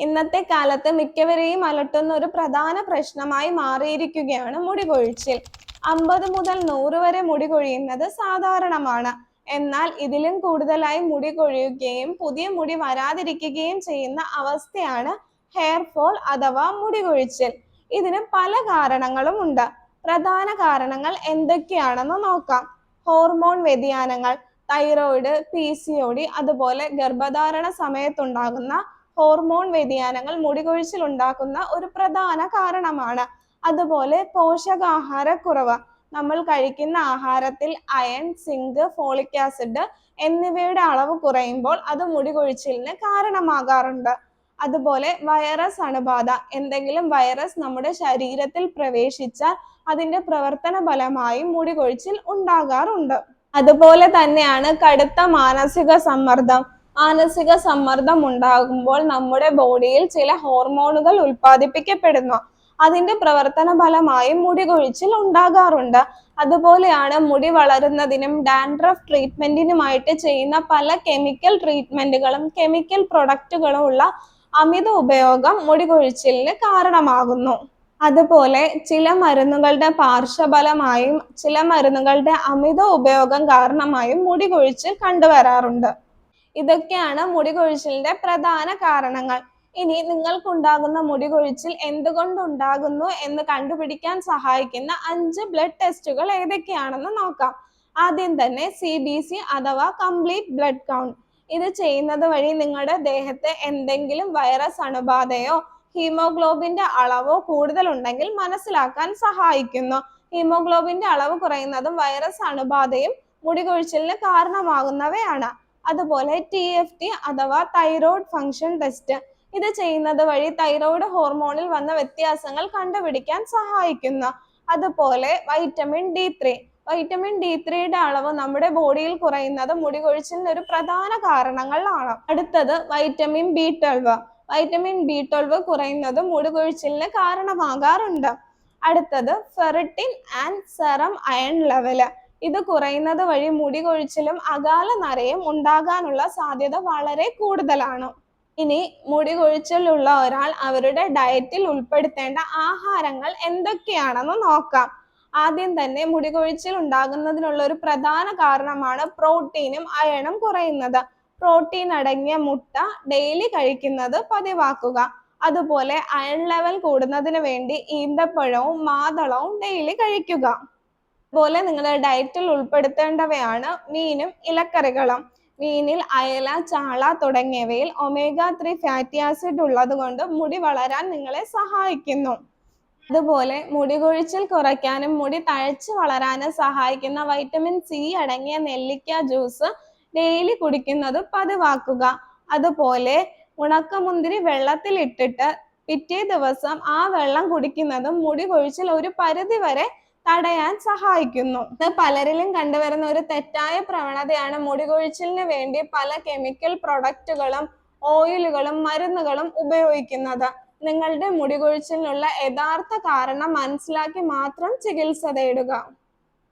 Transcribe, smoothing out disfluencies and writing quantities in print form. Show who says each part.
Speaker 1: ഇന്നത്തെ കാലത്ത് മിക്കവരെയും അലട്ടുന്ന ഒരു പ്രധാന പ്രശ്നമായി മാറിയിരിക്കുകയാണ് മുടി കൊഴിച്ചിൽ. 50 മുതൽ 100 വരെ മുടി കൊഴിയുന്നത് സാധാരണമാണ്. എന്നാൽ ഇതിലും കൂടുതലായി മുടി കൊഴിയുകയും പുതിയ മുടി വരാതിരിക്കുകയും ചെയ്യുന്ന അവസ്ഥയാണ് ഹെയർ ഫോൾ അഥവാ മുടി കൊഴിച്ചിൽ. ഇതിന് പല കാരണങ്ങളും ഉണ്ട്. പ്രധാന കാരണങ്ങൾ എന്തൊക്കെയാണെന്ന് നോക്കാം. ഹോർമോൺ വ്യതിയാനങ്ങൾ, തൈറോയിഡ്, PCOD, അതുപോലെ ഗർഭധാരണ സമയത്തുണ്ടാകുന്ന ഹോർമോൺ വ്യതിയാനങ്ങൾ മുടികൊഴിച്ചിൽ ഉണ്ടാക്കുന്ന ഒരു പ്രധാന കാരണമാണ്. അതുപോലെ പോഷകാഹാരക്കുറവ്, നമ്മൾ കഴിക്കുന്ന ആഹാരത്തിൽ അയൺ, സിങ്ക്, ഫോളിക് ആസിഡ് എന്നിവയുടെ അളവ് കുറയുമ്പോൾ അത് മുടികൊഴിച്ചിലിന് കാരണമാകാറുണ്ട്. അതുപോലെ വൈറസ് അണുബാധ, എന്തെങ്കിലും വൈറസ് നമ്മുടെ ശരീരത്തിൽ പ്രവേശിച്ചാൽ അതിന്റെ പ്രവർത്തന ഫലമായി മുടികൊഴിച്ചിൽ ഉണ്ടാകാറുണ്ട്. അതുപോലെ തന്നെയാണ് കടുത്ത മാനസിക സമ്മർദ്ദം ഉണ്ടാകുമ്പോൾ നമ്മുടെ ബോഡിയിൽ ചില ഹോർമോണുകൾ ഉൽപ്പാദിപ്പിക്കപ്പെടുന്നു. അതിന്റെ പ്രവർത്തന ഫലമായി മുടി കൊഴിച്ചിൽ ഉണ്ടാകാറുണ്ട്. അതുപോലെയാണ് മുടി വളരുന്നതിനും ഡാൻഡ്രഫ് ട്രീറ്റ്മെന്റിനുമായിട്ട് ചെയ്യുന്ന പല കെമിക്കൽ ട്രീറ്റ്മെന്റുകളും കെമിക്കൽ പ്രൊഡക്റ്റുകളും ഉള്ള അമിത ഉപയോഗം മുടി കൊഴിച്ചിലിന് കാരണമാകുന്നു. അതുപോലെ ചില മരുന്നുകളുടെ പാർശ്വഫലമായും ചില മരുന്നുകളുടെ അമിത ഉപയോഗം കാരണമായും മുടി കൊഴിച്ചിൽ കണ്ടുവരാറുണ്ട്. ഇതൊക്കെയാണ് മുടി കൊഴിച്ചിലിന്റെ പ്രധാന കാരണങ്ങൾ. ഇനി നിങ്ങൾക്കുണ്ടാകുന്ന മുടി കൊഴിച്ചിൽ എന്തുകൊണ്ടുണ്ടാകുന്നു എന്ന് കണ്ടുപിടിക്കാൻ സഹായിക്കുന്ന 5 ബ്ലഡ് ടെസ്റ്റുകൾ ഏതൊക്കെയാണെന്ന് നോക്കാം. ആദ്യം തന്നെ CBC അഥവാ കംപ്ലീറ്റ് ബ്ലഡ് കൗണ്ട്. ഇത് ചെയ്യുന്നത് വഴി നിങ്ങളുടെ ദേഹത്ത് എന്തെങ്കിലും വൈറസ് അണുബാധയോ ഹീമോഗ്ലോബിന്റെ അളവോ കൂടുതലുണ്ടെങ്കിൽ മനസ്സിലാക്കാൻ സഹായിക്കുന്നു. ഹീമോഗ്ലോബിന്റെ അളവ് കുറയുന്നതും വൈറസ് അണുബാധയും മുടി കൊഴിച്ചിലിന് കാരണമാകുന്നവയാണ്. അതുപോലെ TFT അഥവാ തൈറോയ്ഡ് ഫംഗ്ഷൻ ടെസ്റ്റ്. ഇത് ചെയ്യുന്നത് വഴി തൈറോയ്ഡ് ഹോർമോണിൽ വന്ന വ്യത്യാസങ്ങൾ കണ്ടുപിടിക്കാൻ സഹായിക്കുന്നു. അതുപോലെ വൈറ്റമിൻ D3. വൈറ്റമിൻ D3യുടെ അളവ് നമ്മുടെ ബോഡിയിൽ കുറയുന്നത് മുടി കൊഴിച്ചിലിന് ഒരു പ്രധാന കാരണങ്ങളാണ്. അടുത്തത് വൈറ്റമിൻ B12. വൈറ്റമിൻ B12 കുറയുന്നത് മുടി കൊഴിച്ചിലിന് കാരണമാകാറുണ്ട്. അടുത്തത് ferritin and serum iron level. ഇത് കുറയുന്നത് വഴി മുടി കൊഴിച്ചിലും അകാല നരയും ഉണ്ടാകാനുള്ള സാധ്യത വളരെ കൂടുതലാണ്. ഇനി മുടി കൊഴിച്ചിലുള്ള ഒരാൾ അവരുടെ ഡയറ്റിൽ ഉൾപ്പെടുത്തേണ്ട ആഹാരങ്ങൾ എന്തൊക്കെയാണെന്ന് നോക്കാം. ആദ്യം തന്നെ മുടി കൊഴിച്ചിൽ ഉണ്ടാകുന്നതിനുള്ള ഒരു പ്രധാന കാരണമാണ് പ്രോട്ടീനും അയണും കുറയുന്നത്. പ്രോട്ടീൻ അടങ്ങിയ മുട്ട ഡെയിലി കഴിക്കുന്നത് പതിവാക്കുക. അതുപോലെ അയൺ ലെവൽ കൂടുന്നതിന് വേണ്ടി ഈന്തപ്പഴവും മാതളവും ഡെയിലി കഴിക്കുക. അതുപോലെ നിങ്ങളുടെ ഡയറ്റിൽ ഉൾപ്പെടുത്തേണ്ടവയാണ് മീനും ഇലക്കറികളും. മീനിൽ അയല, ചാള തുടങ്ങിയവയിൽ omega-3 ഫാറ്റി ആസിഡ് ഉള്ളത് കൊണ്ട് മുടി വളരാൻ നിങ്ങളെ സഹായിക്കുന്നു. അതുപോലെ മുടി കൊഴിച്ചിൽ കുറയ്ക്കാനും മുടി തഴച്ചു വളരാനും സഹായിക്കുന്ന വൈറ്റമിൻ C അടങ്ങിയ നെല്ലിക്ക ജ്യൂസ് ഡെയിലി കുടിക്കുന്നത് പതിവാക്കുക. അതുപോലെ ഉണക്കമുന്തിരി വെള്ളത്തിൽ ഇട്ടിട്ട് പിറ്റേ ദിവസം ആ വെള്ളം കുടിക്കുന്നതും മുടി കൊഴിച്ചിൽ ഒരു പരിധി വരെ തടയാൻ സഹായിക്കുന്നു. ഇത് പലരിലും കണ്ടുവരുന്ന ഒരു തെറ്റായ പ്രവണതയാണ് മുടി കൊഴിച്ചിലിന് വേണ്ടി പല കെമിക്കൽ പ്രൊഡക്റ്റുകളും ഓയിലുകളും മരുന്നുകളും ഉപയോഗിക്കുന്നത്. നിങ്ങളുടെ മുടി കൊഴിച്ചിലിനുള്ള യഥാർത്ഥ കാരണം മനസ്സിലാക്കി മാത്രം ചികിത്സ തേടുക.